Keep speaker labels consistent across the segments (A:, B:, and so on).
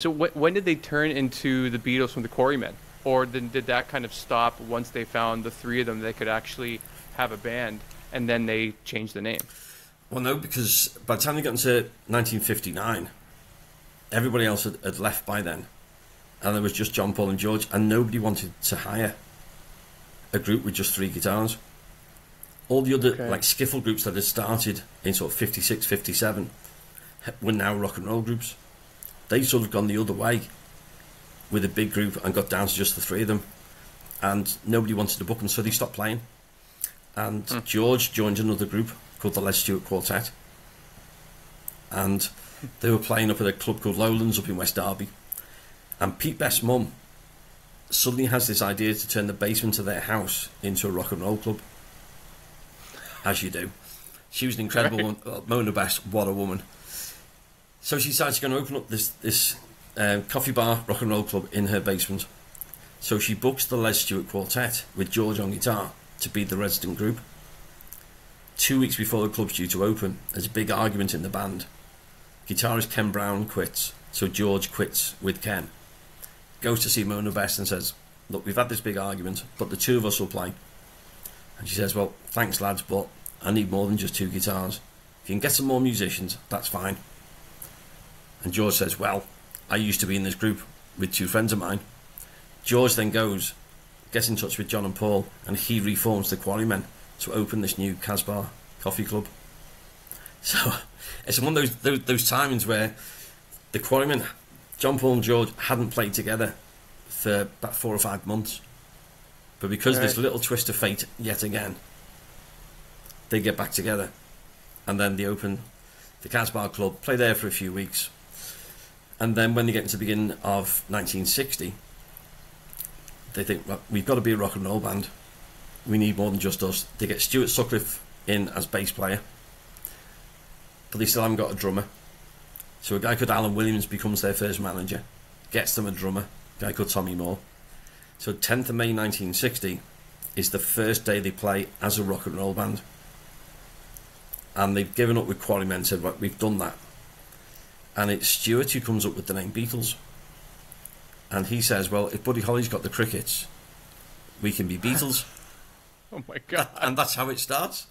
A: So when did they turn into the Beatles from the Quarrymen? Or did that kind of stop once they found the three of them they could actually have a band, and then they changed the name?
B: Well, no, because by the time they got into 1959, everybody else had left by then, and there was just John, Paul and George, and nobody wanted to hire a group with just three guitars. All the other like skiffle groups that had started in sort of 56, 57 were now rock and roll groups. They've sort of gone the other way with a big group and got down to just the three of them, and nobody wanted to book them, so they stopped playing. And George joined another group called the Les Stewart Quartet, and they were playing up at a club called Lowlands up in West Derby. And Pete Best's mum suddenly has this idea to turn the basement of their house into a rock and roll club, as you do. She was an incredible woman. Mona Best, what a woman. So she decided she's going to open up this coffee bar rock and roll club in her basement. So she books the Les Stewart Quartet with George on guitar to be the resident group. 2 weeks before the club's due to open, there's a big argument in the band. Guitarist Ken Brown quits, so George quits with Ken. Goes to see Mona Best and says, look, we've had this big argument, but the two of us will play. And she says, well, thanks lads, but I need more than just two guitars. If you can get some more musicians, that's fine. And George says, well, I used to be in this group with two friends of mine. George then goes, gets in touch with John and Paul, and he reforms the Quarrymen to open this new Casbah coffee club. So it's one of those timings where the Quarrymen, John, Paul and George, hadn't played together for about 4 or 5 months. But because of this little twist of fate yet again, they get back together. And then they open the Casbah Club, play there for a few weeks. And then when they get into the beginning of 1960, they think, well, we've got to be a rock and roll band. We need more than just us. They get Stuart Sutcliffe in as bass player, but they still haven't got a drummer. So a guy called Alan Williams becomes their first manager, gets them a drummer, a guy called Tommy Moore. So 10th of May 1960 is the first day they play as a rock and roll band. And they've given up with Quarrymen, said, right, we've done that. And it's Stuart who comes up with the name Beatles. And he says, well, if Buddy Holly's got the crickets, we can be Beatles.
A: Oh my God.
B: And that's how it starts.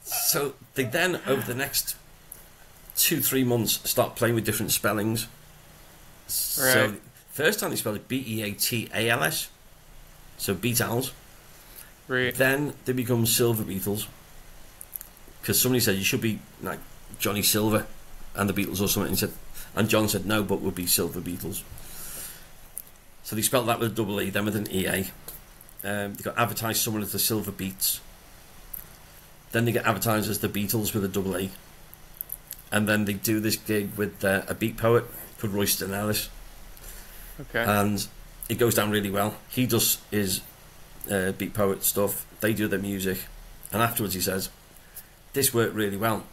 B: So they then, over the next 2-3 months, start playing with different spellings.
A: Right.
B: So first time they spelled it Beatals, so Beatles.
A: Right.
B: Then they become Silver Beatles, because somebody said you should be like Johnny Silver and the Beatles or something. And John said no, but would be Silver Beatles. So they spelled that with a double E, then with an EA. They got advertised somewhere as the Silver Beats. Then they get advertised as the Beatles with a double E. And then they do this gig with a beat poet called Royston Ellis.
A: Okay.
B: And it goes down really well. He does his beat poet stuff. They do their music. And afterwards he says, this worked really well.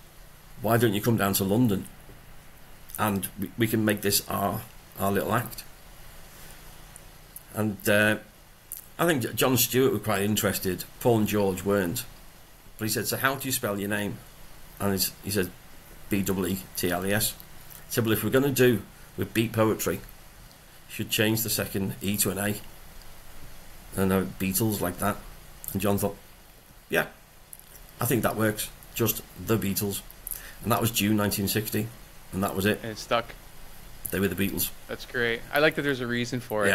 B: Why don't you come down to London? And we can make this our little act. And I think John Stewart was quite interested. Paul and George weren't. But he said, so how do you spell your name? And he said, Beetles. He said, well, if we're going to do with beat poetry, you should change the second E to an A. And Beatles like that. And John thought, yeah, I think that works. Just the Beatles. And that was June 1960. And that was it.
A: And it stuck.
B: They were the Beatles.
A: That's great. I like that there's a reason for it.
B: Yeah.